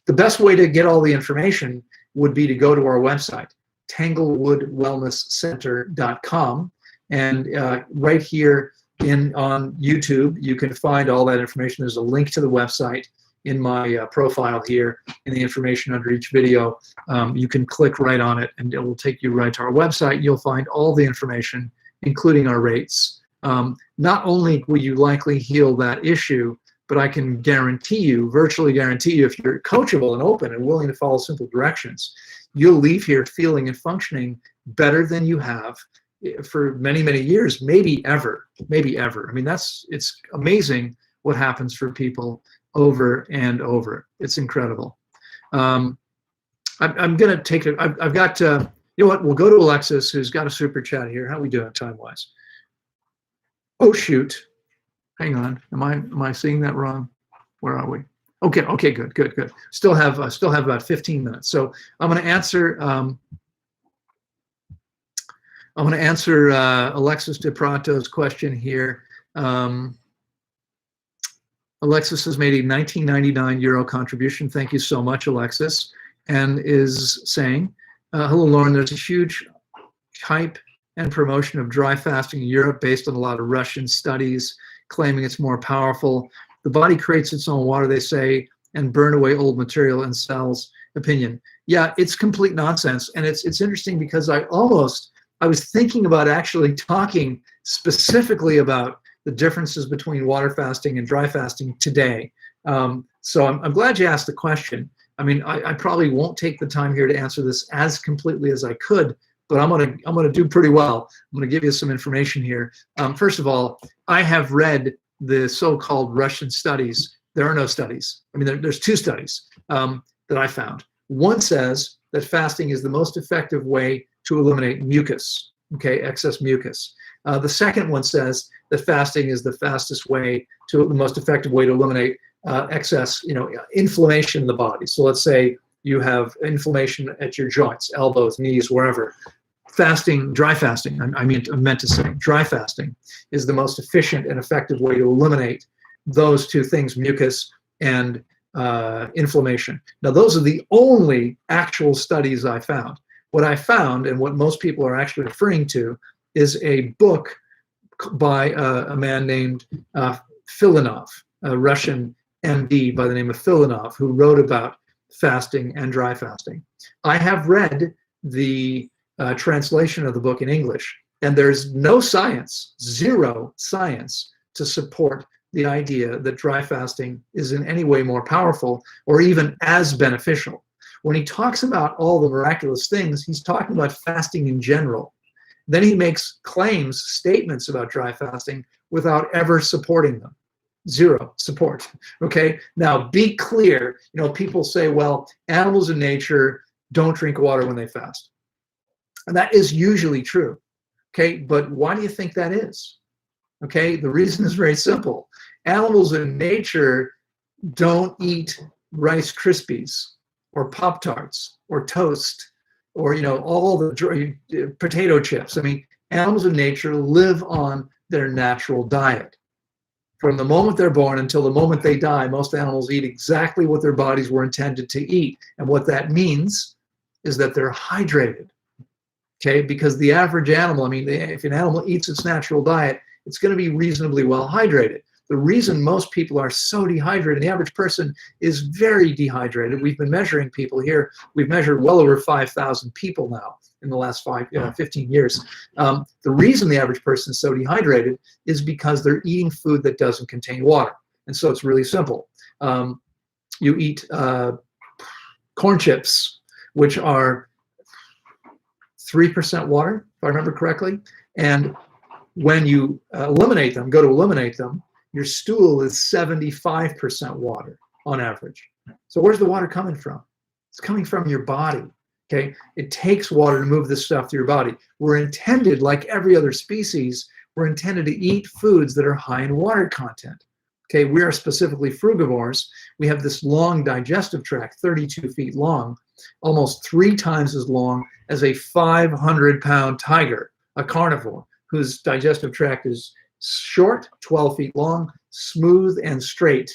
The best way to get all the information would be to go to our website, tanglewoodwellnesscenter.com, and right here on YouTube, you can find all that information. There's a link to the website in my profile here in the information under each video. You can click right on it and it will take you right to our website. You'll find all the information, including our rates. Not only will you likely heal that issue, but I can guarantee you, virtually guarantee you, if you're coachable and open and willing to follow simple directions, you'll leave here feeling and functioning better than you have for many, many years, maybe ever. I mean, it's amazing what happens for people over and over. It's incredible. I'm going to take it. I've got, you know what, we'll go to Alexis, who's got a super chat here. How are we doing time-wise? Oh, shoot. Hang on. Am I seeing that wrong? Where are we? Okay, good. Still have about 15 minutes. So I'm going to answer Alexis DePranto's question here. Alexis has made a 1999 euro contribution. Thank you so much, Alexis, and is saying, hello, Loren, there's a huge hype and promotion of dry fasting in Europe based on a lot of Russian studies claiming it's more powerful. The body creates its own water, they say, and burn away old material and cells. Opinion. Yeah, it's complete nonsense. And it's interesting because I was thinking about actually talking specifically about the differences between water fasting and dry fasting today. So I'm glad you asked the question. I mean, I probably won't take the time here to answer this as completely as I could, but I'm gonna do pretty well. I'm gonna give you some information here. First of all, I have read the so-called Russian studies. There are no studies. I mean, there's two studies that I found. One says that fasting is the most effective way to eliminate mucus, okay, excess mucus. The second one says that fasting is the most effective way to eliminate excess, inflammation in the body. So let's say you have inflammation at your joints, elbows, knees, wherever. Fasting, dry fasting, I meant to say, dry fasting is the most efficient and effective way to eliminate those two things, mucus and inflammation. Now, those are the only actual studies I found. What I found, and what most people are actually referring to, is a book by a man named Filanov, a Russian MD by the name of Filanov, who wrote about fasting and dry fasting. I have read the translation of the book in English, and there's no science, zero science, to support the idea that dry fasting is in any way more powerful or even as beneficial. When he talks about all the miraculous things, he's talking about fasting in general. Then he makes claims, statements about dry fasting without ever supporting them. Zero support, okay? Now, be clear. People say, well, animals in nature don't drink water when they fast. And that is usually true, okay? But why do you think that is? Okay, the reason is very simple. Animals in nature don't eat Rice Krispies or Pop-Tarts or toast or, all the potato chips. I mean, animals in nature live on their natural diet. From the moment they're born until the moment they die, most animals eat exactly what their bodies were intended to eat. And what that means is that they're hydrated, okay? Because the average animal, if an animal eats its natural diet, it's going to be reasonably well hydrated. The reason most people are so dehydrated, the average person is very dehydrated. We've been measuring people here. We've measured well over 5,000 people now in the last 15 years. The reason the average person is so dehydrated is because they're eating food that doesn't contain water. And so it's really simple. You eat corn chips, which are 3% water, if I remember correctly. And when you go to eliminate them, your stool is 75% water on average. So where's the water coming from? It's coming from your body, okay? It takes water to move this stuff through your body. We're intended, like every other species, we're intended to eat foods that are high in water content, okay? We are specifically frugivores. We have this long digestive tract, 32 feet long, almost 3 times as long as a 500-pound tiger, a carnivore, whose digestive tract is short, 12 feet long, smooth and straight.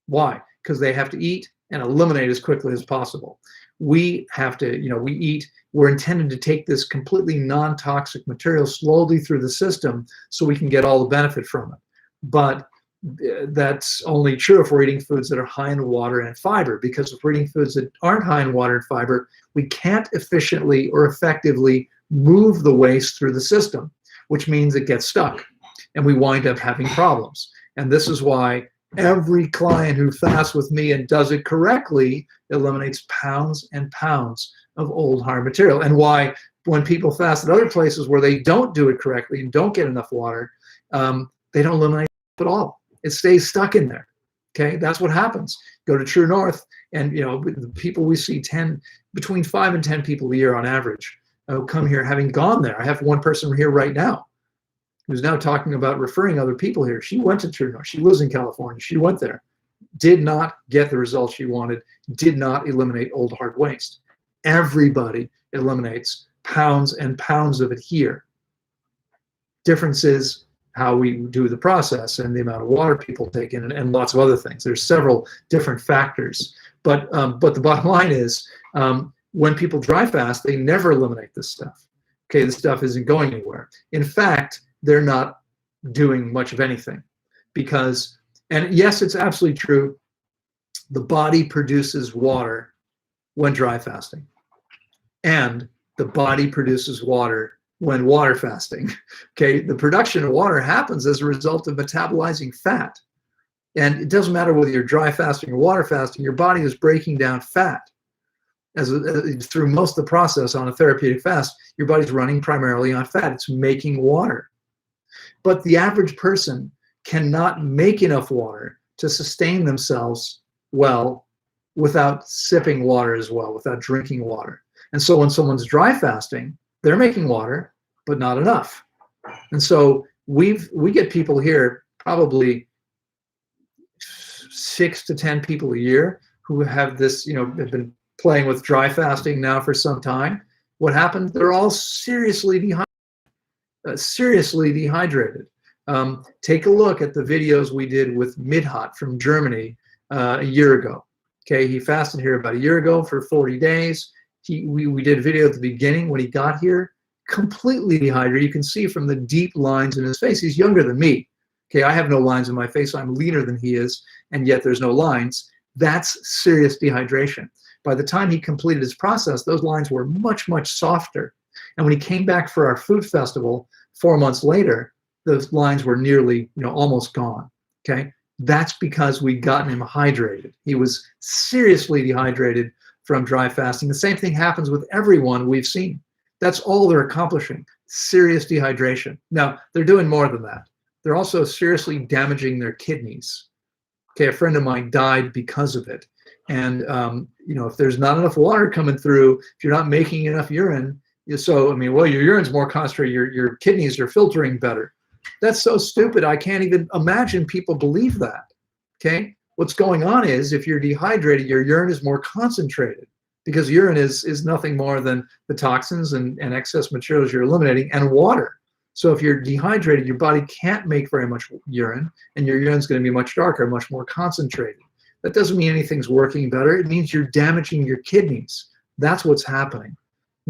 Why? Because they have to eat and eliminate as quickly as possible. We have to, we're intended to take this completely non-toxic material slowly through the system so we can get all the benefit from it. But that's only true if we're eating foods that are high in water and fiber, because if we're eating foods that aren't high in water and fiber, we can't efficiently or effectively move the waste through the system, which means it gets stuck and we wind up having problems. And this is why Every client who fasts with me and does it correctly eliminates pounds and pounds of old hard material. And why, when people fast at other places where they don't do it correctly and don't get enough water, they don't eliminate it at all. It stays stuck in there. Okay, that's what happens. Go to True North, and the people we see, between 5 and 10 people a year on average come here having gone there. I have one person here right now who's now talking about referring other people here. She went to True North. She lives in California. She went there, did not get the results she wanted, did not eliminate old hard waste. Everybody eliminates pounds and pounds of it here. Difference is how we do the process and the amount of water people take in, and lots of other things. There's several different factors. But the bottom line is, when people dry fast, they never eliminate this stuff. Okay, this stuff isn't going anywhere. In fact, they're not doing much of anything, because, and yes, it's absolutely true, the body produces water when dry fasting, and the body produces water when water fasting. Okay, the production of water happens as a result of metabolizing fat. And it doesn't matter whether you're dry fasting or water fasting, your body is breaking down fat. Through most of the process on a therapeutic fast, your body's running primarily on fat. It's making water. But the average person cannot make enough water to sustain themselves well without sipping water as well, without drinking water. And so when someone's dry fasting, they're making water, but not enough. And so we get people here, probably 6 to 10 people a year, who have this, have been playing with dry fasting now for some time. What happened? They're all seriously dehydrated. Take a look at the videos we did with Midhat from Germany a year ago. Okay, he fasted here about a year ago for 40 days. We did a video at the beginning when he got here, completely dehydrated. You can see from the deep lines in his face. He's younger than me. Okay, I have no lines in my face. I'm leaner than he is, and yet there's no lines. That's serious dehydration. By the time he completed his process, those lines were much, much softer. And when he came back for our food festival 4 months later, those lines were nearly, almost gone. Okay, that's because we gotten him hydrated. He was seriously dehydrated from dry fasting. The same thing happens with everyone we've seen. That's all they're accomplishing, serious dehydration. Now, they're doing more than that. They're also seriously damaging their kidneys. Okay, a friend of mine died because of it. And, if there's not enough water coming through, if you're not making enough urine, your urine's more concentrated, your kidneys are filtering better. That's so stupid. I can't even imagine people believe that. Okay? What's going on is, if you're dehydrated, your urine is more concentrated, because urine is nothing more than the toxins and excess materials you're eliminating, and water. So if you're dehydrated, your body can't make very much urine, and your urine's going to be much darker, much more concentrated. That doesn't mean anything's working better. It means you're damaging your kidneys. That's what's happening.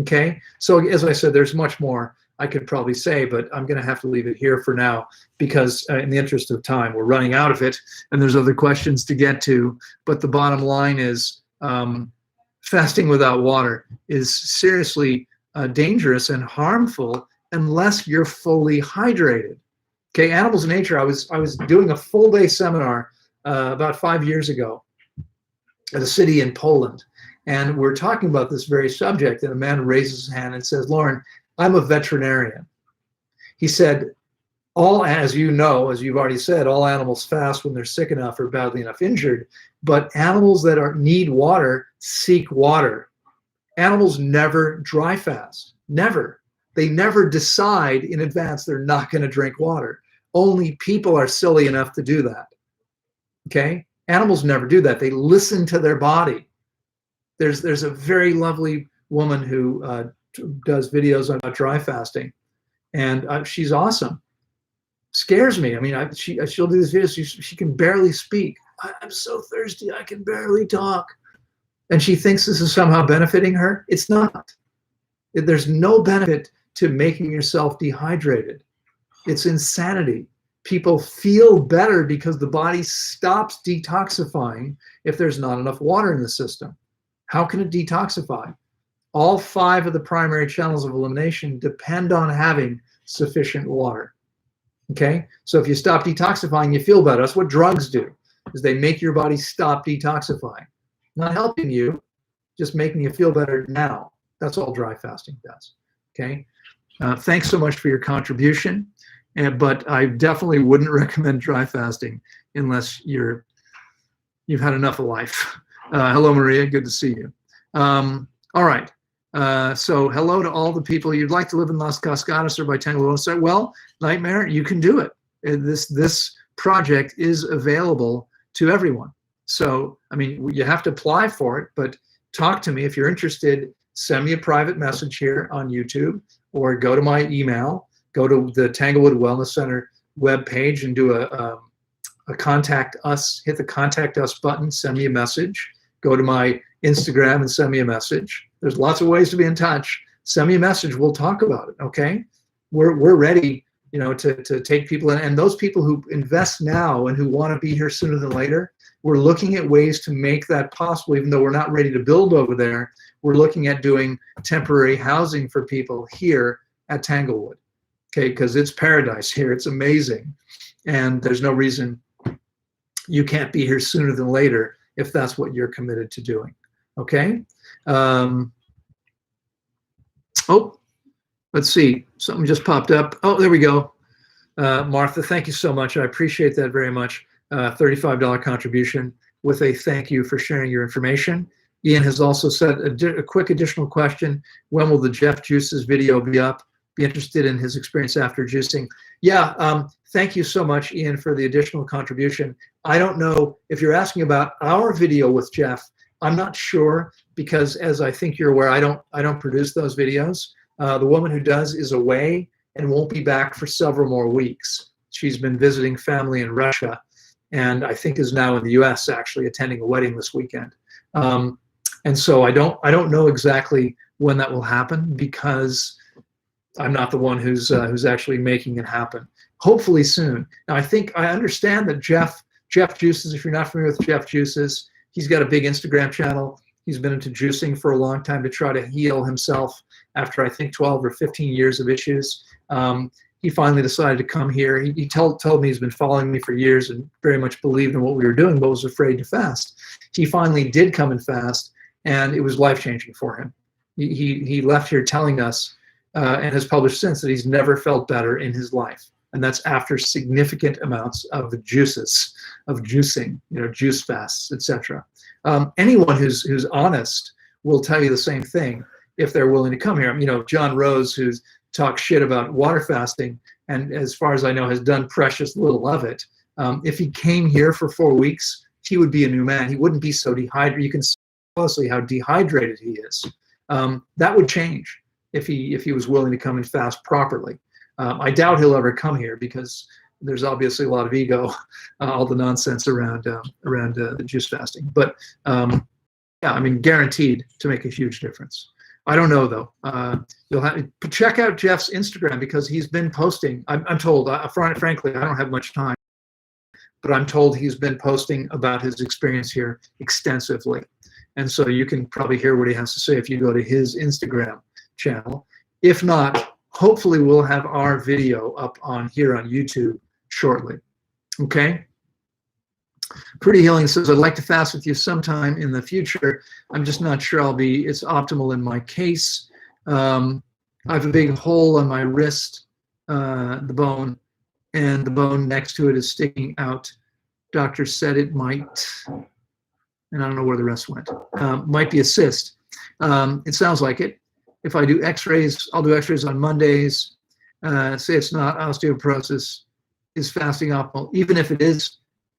Okay? So as I said, there's much more I could probably say, but I'm going to have to leave it here for now, because in the interest of time, we're running out of it, and there's other questions to get to. But the bottom line is, fasting without water is seriously dangerous and harmful unless you're fully hydrated. Okay, Animals in Nature, I was doing a full day seminar about 5 years ago at a city in Poland, and we're talking about this very subject, and a man raises his hand and says, "Loren, I'm a veterinarian." He said, as you've already said, all animals fast when they're sick enough or badly enough injured, but animals that need water seek water. Animals never dry fast, never. They never decide in advance they're not going to drink water. Only people are silly enough to do that. Okay? Animals never do that. They listen to their body. There's a very lovely woman who does videos about dry fasting, and she's awesome. Scares me. I mean, she'll do these videos. She can barely speak. I'm so thirsty, I can barely talk. And she thinks this is somehow benefiting her. It's not. There's no benefit to making yourself dehydrated. It's insanity. People feel better because the body stops detoxifying if there's not enough water in the system. How can it detoxify? All 5 of the primary channels of elimination depend on having sufficient water. Okay? So if you stop detoxifying, you feel better. That's what drugs do. is they make your body stop detoxifying. Not helping you, just making you feel better now. That's all dry fasting does. Okay. Thanks so much for your contribution. But I definitely wouldn't recommend dry fasting unless you've had enough of life. Hello, Maria. Good to see you. All right. So hello to all the people. You'd like to live in Las Cascadas or by Tanglewood. So, well, Nightmare, you can do it. This project is available to everyone. So, I mean, you have to apply for it, but talk to me if you're interested. Send me a private message here on YouTube, or go to my email, go to the Tanglewood Wellness Center webpage and do a contact us, hit the contact us button, send me a message. Go to my Instagram and send me a message. There's lots of ways to be in touch. Send me a message, we'll talk about it, okay? We're ready, you know, to take people in, and those people who invest now and who want to be here sooner than later, we're looking at ways to make that possible. Even though we're not ready to build over there, we're looking at doing temporary housing for people here at Tanglewood, okay? Because it's paradise here, it's amazing, and there's no reason you can't be here sooner than later if that's what you're committed to doing, okay? Oh, let's see, something just popped up. Oh, there we go. Martha, thank you so much. I appreciate that very much. $35 contribution with a thank you for sharing your information. Ian has also said a quick additional question. When will the Jeff Juices video be up? Be interested in his experience after juicing. Yeah, thank you so much, Ian, for the additional contribution. I don't know if you're asking about our video with Jeff. I'm not sure, because as I think you're aware, I don't produce those videos. The woman who does is away and won't be back for several more weeks. She's been visiting family in Russia, and I think is now in the U.S. actually attending a wedding this weekend. And so I don't know exactly when that will happen, because I'm not the one who's actually making it happen. Hopefully soon. Now I understand that Jeff Juices, if you're not familiar with Jeff Juices, he's got a big Instagram channel. He's been into juicing for a long time to try to heal himself after, I think, 12 or 15 years of issues. He finally decided to come here. He told me he's been following me for years and very much believed in what we were doing, but was afraid to fast. He finally did come and fast, and it was life-changing for him. He left here telling us, and has published since, that he's never felt better in his life. And that's after significant amounts of the juices, of juicing, you know, juice fasts, etc. Anyone who's honest will tell you the same thing if they're willing to come here. You know, John Rose, who's talks shit about water fasting, and as far as I know has done precious little of it. If he came here for 4 weeks, he would be a new man. He wouldn't be so dehydrated. You can see closely how dehydrated he is. That would change if he was willing to come and fast properly. I doubt he'll ever come here, because there's obviously a lot of ego, all the nonsense around the juice fasting. But yeah, I mean, guaranteed to make a huge difference. I don't know though. You'll have to check out Jeff's Instagram, because he's been posting. I'm told, frankly, I don't have much time, but I'm told he's been posting about his experience here extensively. And so you can probably hear what he has to say if you go to his Instagram channel. If not, hopefully we'll have our video up on here on YouTube shortly. Okay? Pretty Healing says, I'd like to fast with you sometime in the future. I'm just not sure it's optimal in my case. I have a big hole on my wrist, the bone, and the bone next to it is sticking out. Doctor said it might, and I don't know where the rest went, might be a cyst. It sounds like it. If I do x-rays, I'll do x-rays on Mondays. Say it's not osteoporosis. Is fasting optimal? Even if it is,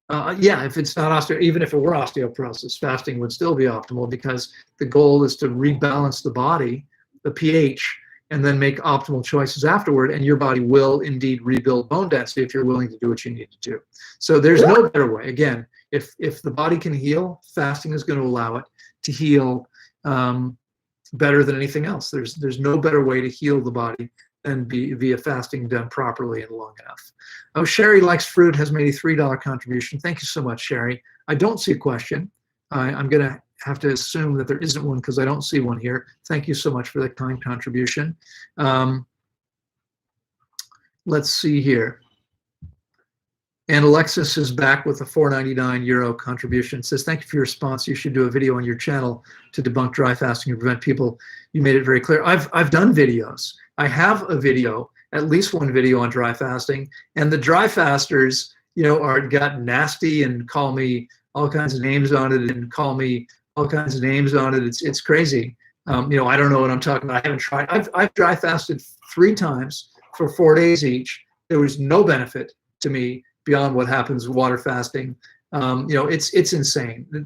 yeah, if it's not even if it were osteoporosis, fasting would still be optimal, because the goal is to rebalance the body, the pH, and then make optimal choices afterward, and your body will indeed rebuild bone density if you're willing to do what you need to do. So there's no better way. Again, if the body can heal, fasting is going to allow it to heal better than anything else. There's no better way to heal the body than via fasting done properly and long enough. Oh, Sherry Likes Fruit has made a $3 contribution. Thank you so much, Sherry. I don't see a question. I'm going to have to assume that there isn't one, because I don't see one here. Thank you so much for that kind contribution. Let's see here. And Alexis is back with a €4.99 contribution. Says, thank you for your response. You should do a video on your channel to debunk dry fasting and prevent people. You made it very clear. I've done videos. I have a video, at least one video on dry fasting. And the dry fasters, got nasty and call me all kinds of names on it and call me all kinds of names on it. It's crazy. I don't know what I'm talking about. I haven't tried. I've dry fasted 3 times for 4 days each. There was no benefit to me beyond what happens with water fasting. It's insane.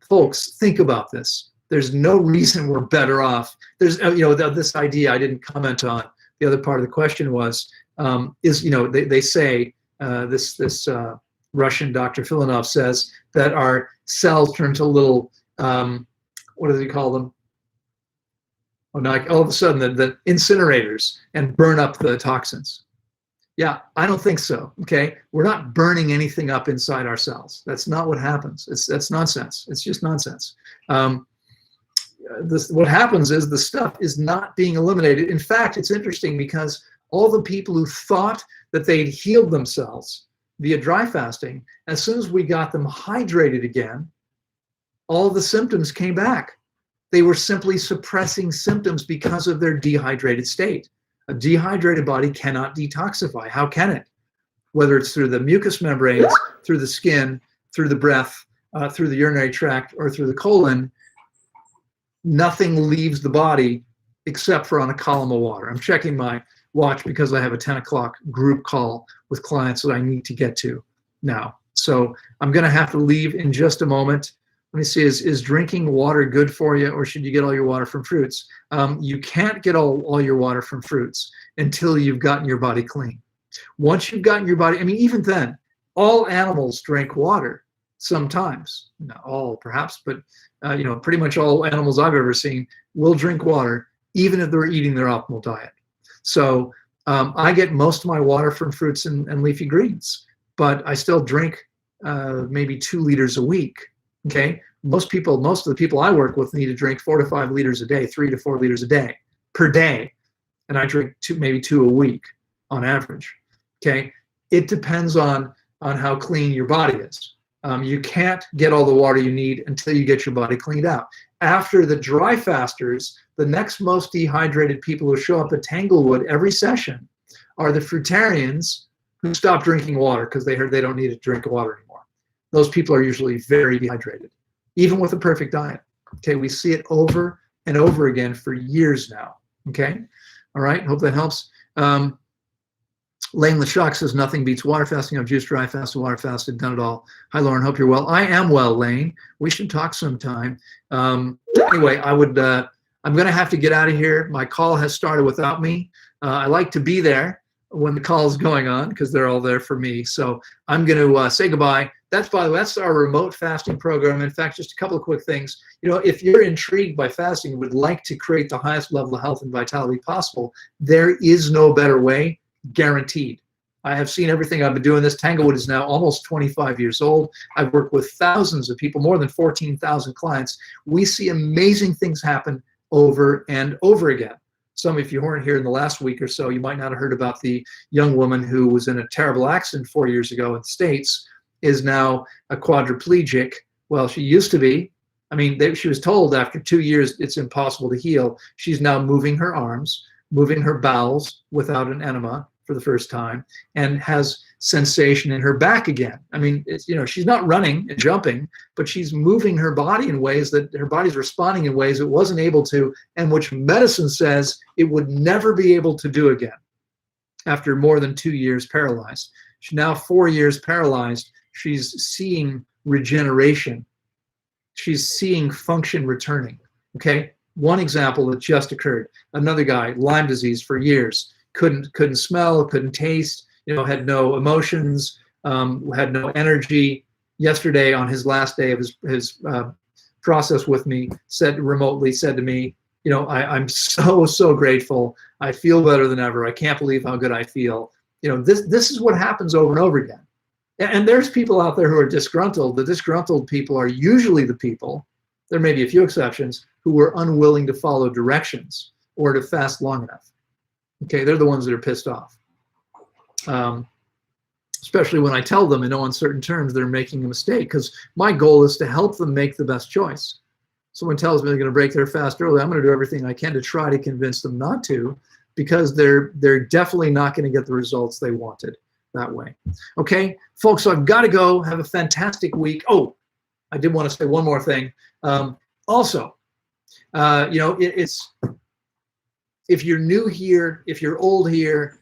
Folks, think about this. There's no reason we're better off. There's, this idea I didn't comment on. The other part of the question was, they say, this Russian Dr. Filanov says that our cells turn to little, what do they call them? Oh, no, all of a sudden the incinerators and burn up the toxins. Yeah, I don't think so. Okay, we're not burning anything up inside our cells. That's not what happens. That's nonsense. It's just nonsense. What happens is the stuff is not being eliminated. In fact, it's interesting because all the people who thought that they'd healed themselves via dry fasting, as soon as we got them hydrated again, all the symptoms came back. They were simply suppressing symptoms because of their dehydrated state. A dehydrated body cannot detoxify. How can it? Whether it's through the mucous membranes, through the skin, through the breath, through the urinary tract, or through the colon, nothing leaves the body except for on a column of water. I'm checking my watch because I have a 10 o'clock group call with clients that I need to get to now. So I'm going to have to leave in just a moment. Let me see, is drinking water good for you, or should you get all your water from fruits? You can't get all your water from fruits until you've gotten your body clean. Once you've gotten your body, even then, all animals drink water sometimes. Not all, perhaps, but pretty much all animals I've ever seen will drink water, even if they're eating their optimal diet. So I get most of my water from fruits and leafy greens, but I still drink maybe 2 liters a week. Okay, most of the people I work with need to drink 4 to 5 liters a day, 3 to 4 liters a day per day, and I drink maybe 2 a week on average. Okay, it depends on how clean your body is. You can't get all the water you need until you get your body cleaned out. After the dry fasters, the next most dehydrated people who show up at Tanglewood every session are the fruitarians who stop drinking water because they heard they don't need to drink water anymore. Those people are usually very dehydrated, even with a perfect diet. Okay, we see it over and over again for years now. Okay, all right, hope that helps. Lane LeShock says, nothing beats water fasting. I've juiced, dry fasted, water fasted, done it all. Hi, Loren, hope you're well. I am well, Lane. We should talk sometime. Anyway, I'm going to have to get out of here. My call has started without me. I like to be there when the call is going on because they're all there for me. So I'm going to say goodbye. That's, by the way, that's our remote fasting program. In fact, just a couple of quick things. If you're intrigued by fasting and would like to create the highest level of health and vitality possible, there is no better way, guaranteed. I have seen everything. I've been doing this. Tanglewood is now almost 25 years old. I've worked with thousands of people, more than 14,000 clients. We see amazing things happen over and over again. Some of you weren't here in the last week or so, you might not have heard about the young woman who was in a terrible accident 4 years ago in the States, is now a quadriplegic. Well, she used to be. She was told after 2 years it's impossible to heal. She's now moving her arms, moving her bowels without an enema for the first time, and has sensation in her back again. She's not running and jumping, but she's moving her body in ways that her body's responding in ways it wasn't able to, and which medicine says it would never be able to do again after more than 2 years paralyzed. She's now 4 years paralyzed. She's seeing regeneration. She's seeing function returning. Okay, one example that just occurred. Another guy, Lyme disease for years, couldn't smell, couldn't taste, had no emotions, had no energy. Yesterday, on his last day of his process with me, said to me, I'm so grateful. I feel better than ever. I can't believe how good I feel. This is what happens over and over again. And there's people out there who are disgruntled. The disgruntled people are usually the people, there may be a few exceptions, who were unwilling to follow directions or to fast long enough. Okay, they're the ones that are pissed off. especially when I tell them in no uncertain terms they're making a mistake, because my goal is to help them make the best choice. Someone tells me they're going to break their fast early, I'm going to do everything I can to try to convince them not to, because they're definitely not going to get the results they wanted that way. Okay, folks, so I've got to go. Have a fantastic week. Oh, I did want to say one more thing. Also, you know, it's if you're new here, if you're old here,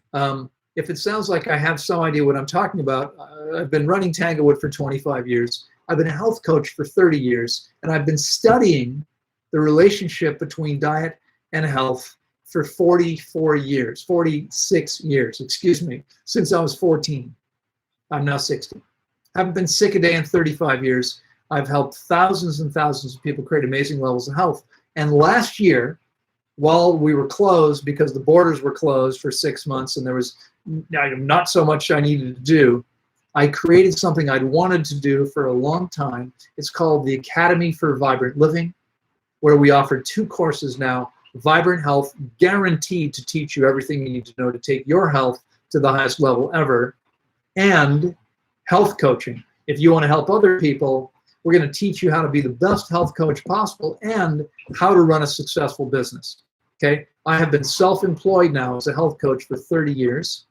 if it sounds like I have some idea what I'm talking about, I've been running Tanglewood for 25 years. I've been a health coach for 30 years, and I've been studying the relationship between diet and health for 46 years, excuse me, since I was 14. I'm now 60. Haven't been sick a day in 35 years. I've helped thousands and thousands of people create amazing levels of health. And last year, while we were closed because the borders were closed for 6 months and there was not so much I needed to do, I created something I'd wanted to do for a long time. It's called the Academy for Vibrant Living, where we offer 2 courses now: Vibrant Health, guaranteed to teach you everything you need to know to take your health to the highest level ever, and Health Coaching. If you want to help other people, we're going to teach you how to be the best health coach possible and how to run a successful business. Okay, I have been self-employed now as a health coach for 30 years.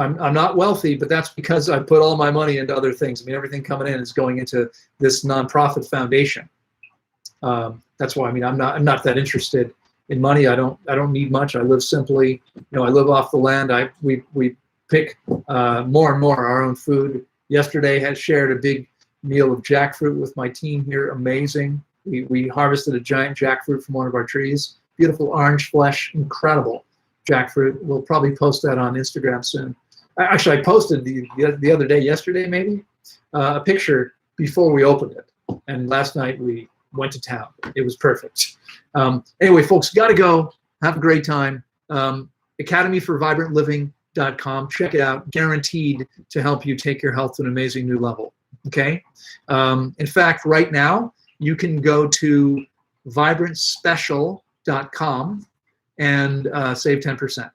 I'm not wealthy, but that's because I put all my money into other things. I mean, everything coming in is going into this nonprofit foundation. That's why, I mean, I'm not that interested in money. I don't need much. I live simply. You know, I live off the land. We pick more and more our own food. Yesterday, had shared a big meal of jackfruit with my team here. Amazing. We harvested a giant jackfruit from one of our trees. Beautiful orange flesh, incredible jackfruit. We'll probably post that on Instagram soon. Actually, I posted the other day, yesterday maybe, a picture before we opened it. And last night we went to town. It was perfect. Anyway, folks, got to go. Have a great time. academyforvibrantliving.com. Check it out. Guaranteed to help you take your health to an amazing new level. Okay? In fact, right now, you can go to vibrantspecial.com and save 10%.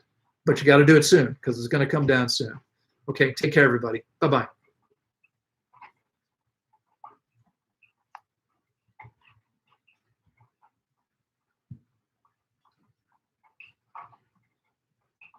But you got to do it soon because it's going to come down soon. Okay, take care, everybody. Bye-bye.